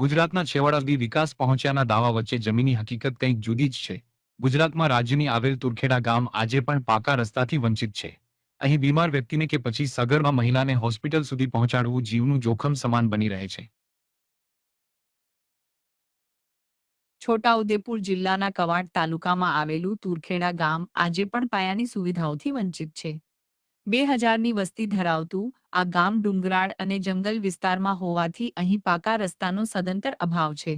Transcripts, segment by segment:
ગુજરાતના છેવાડા સુધી વિકાસ પહોંચ્યાના દાવા વચ્ચે જમીની હકીકત કંઈક જુદી જ છે. ગુજરાતમાં રાજ્યની આવેલ તુરખેડા ગામ આજે પણ પાકા રસ્તાથી વંચિત છે. અહીં બીમાર વ્યક્તિને કે પછી સગર્ભા મહિલાને હોસ્પિટલ સુધી પહોંચાડવું જીવનું જોખમ સમાન બની રહે છે. છોટાઉદેપુર જિલ્લાના કવાંટ તાલુકામાં આવેલું તુરખેડા ગામ આજે પણ પાયાની સુવિધાઓથી વંચિત છે. 2000ની વસ્તી ધરાવતું આ ગામ ડુંગરાળ અને જંગલ વિસ્તારમાં હોવાથી અહીં પાકા રસ્તાનો સદંતર અભાવ છે.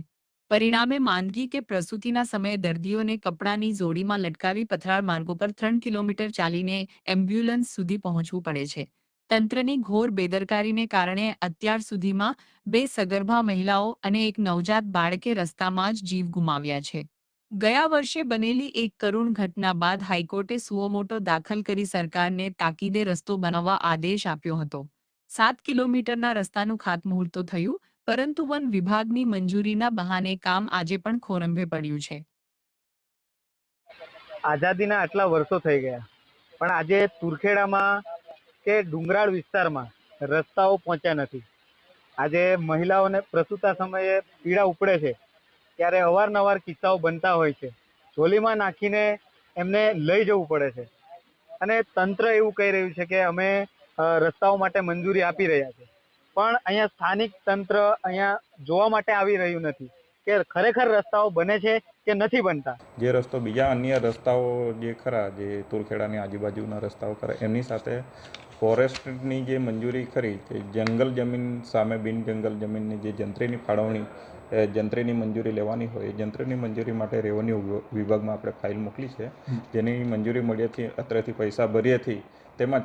પરિણામે માંદગી કે પ્રસૂતિના સમયે દર્દીઓને કપડાની જોડીમાં લટકાવી પથરાળ માર્ગો પર 3 કિલોમીટર ચાલીને એમ્બ્યુલન્સ સુધી પહોંચવું પડે છે. તંત્રની ઘોર બેદરકારીને કારણે અત્યાર સુધીમાં 2 સગર્ભા મહિલાઓ અને એક નવજાત બાળકે રસ્તામાં જ જીવ ગુમાવ્યા છે. ગયા વર્ષે બનેલી એક કરુણ ઘટના બાદ હાઈકોર્ટે સુઓ મોટો દાખલ કરી સરકારને તાકીદે રસ્તો બનાવવા આદેશ આપ્યો હતો. 7 કિલોમીટરના રસ્તાનું ખાતમુહૂર્ત તો થયું, પરંતુ વન વિભાગની મંજૂરીના બહાને કામ આજે પણ ખોરંભે પડ્યું છે. આઝાદીના આટલા વર્ષો થઈ ગયા, પણ આજે તુરખેડામાં કે ડુંગરાળ વિસ્તારમાં રસ્તાઓ પહોંચ્યા નથી. આજે મહિલાઓને પ્રસૂતા સમયે પીડા ઉપડે છે ત્યારે અવારનવાર કિસ્સાઓ બનતા હોય છે. ઝોલીમાં નાખીને એમને લઈ જવું પડે છે અને તંત્ર એવું કહી રહ્યું છે કે અમે રસ્તાઓ માટે મંજૂરી આપી રહ્યા છે, પણ અહીંયા સ્થાનિક તંત્ર અહીંયા જોવા માટે આવી રહ્યું નથી કે ખરેખર રસ્તાઓ બને છે કે નથી બનતા. જે રસ્તો બીજા અન્ય રસ્તાઓ જે ખરા, જે તુરખેડાની આજુબાજુના રસ્તાઓ ખરા, એમની સાથે ફોરેસ્ટની જે મંજૂરી ખરી કે જંગલ જમીન સામે બિન જંગલ જમીનની જે જંત્રીની ફાળવણી, જંત્રીની મંજૂરી લેવાની હોય, જંત્રીની મંજૂરી માટે રેવન્યુ વિભાગમાં આપણે ફાઇલ મોકલી છે, જેની મંજૂરી મળ્યાથી અત્રેથી પૈસા ભર્યાથી તેમજ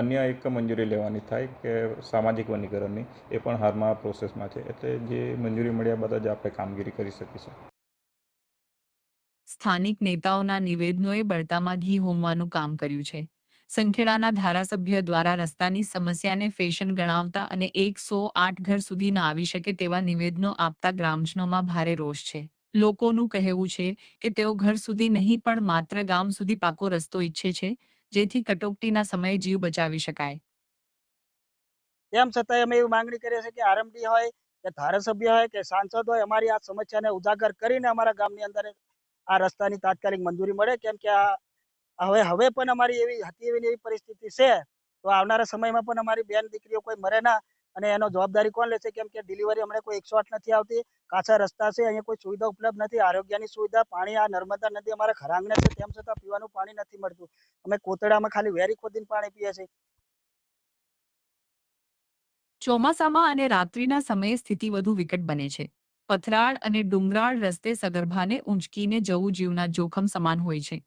અન્ય એક મંજૂરી લેવાની થાય કે સામાજિક વનીકરણની, એ પણ હાલમાં પ્રોસેસમાં છે. એટલે જે મંજૂરી મળ્યા બાદ જ આપણે કામગીરી કરી શકીશું. સ્થાનિક નેતાઓના નિવેદનોએ બળતામાં ઘી હોમવાનું કામ કર્યું છે. સંખેડાના ધારાસભ્ય દ્વારા રસ્તાની સમસ્યાને ફેશન ગણાવતા અને 108 ઘર સુધી ન આવી શકે તેવા નિવેદનો આપતા ગ્રામજનોમાં ભારે રોષ છે. લોકોનું કહેવું છે કે તેઓ ઘર સુધી નહીં પણ માત્ર ગામ સુધી પાકો રસ્તો ઈચ્છે છે, જેથી કટોકટીના સમયે જીવ બચાવી શકાય. તેમ છતાંય અમે એવી માંગણી કરીએ છીએ કે આરએમડી હોય કે ધારાસભ્ય હોય કે સાંસદ હોય, અમારી આ સમસ્યાને ઉજાગર કરીને અમારા ગામની અંદર આ રસ્તાની તાત્કાલિક મંજૂરી મળે. કેમ કે હવે પણ અમારી એવી પરિસ્થિતિ છે, તો આવનારા સમયમાં પણ અમારી બેન દીકરીઓ કોઈ મરે ના, અને એનો જવાબદારી કોણ લેશે? કેમ કે ડિલિવરી હમણાં કોઈ 108 નથી આવતી, કાચા રસ્તા છે, અહીંયા કોઈ સુવિધા ઉપલબ્ધ નથી, આરોગ્યની સુવિધા, પાણી, આ નર્મદા નદી અમારા ઘરાંગણે છે, તેમ છતાં પીવાનું પાણી નથી મળતું. અમે કોતડામાં ખાલી વેરી ખોદીને પાણી પીએ છીએ. ચોમાસામાં અને રાત્રિના સમયે સ્થિતિ વધુ વિકટ બને છે. પથરાળ અને ડુંગરાળ રસ્તે સગર્ભાને ઊંચકીને જવું જીવના જોખમ સમાન હોય છે.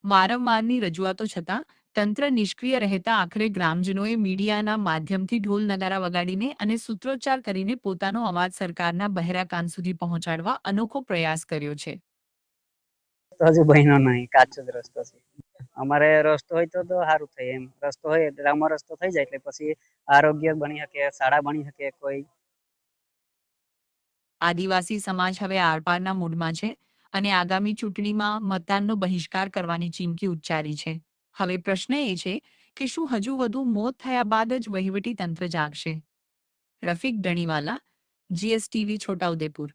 વારંવારની રજૂઆતો છતાં તંત્ર નિષ્ક્રિય રહેતા આખરે ગ્રામજનોએ મીડિયાના માધ્યમથી ઢોલ નગારા વગાડીને અને સૂત્રોચ્ચાર કરીને પોતાનો અવાજ સરકારના બહેરા કાન સુધી પહોંચાડવા અનોખો પ્રયાસ કર્યો છે. હજુ બન્યો નહીં, કાચો જ રસ્તો છે. અમારે રસ્તો હોય તો સારું થાય, એમ રસ્તો હોય ડામર રસ્તો થઈ જાય એટલે પછી આરોગ્ય બની શકે, શાળા બની શકે. કોઈ આદિવાસી સમાજ હવે આરપારના મૂડમાં છે અને આગામી ચૂંટણીમાં મતદાનનો બહિષ્કાર કરવાની ચીમકી ઉચ્ચારી છે. હવે પ્રશ્ન એ છે કે શું હજુ વધુ મોત થયા બાદ જ વહીવટી તંત્ર જાગશે? રફીક ડણીવાલા, GSTV, છોટાઉદેપુર.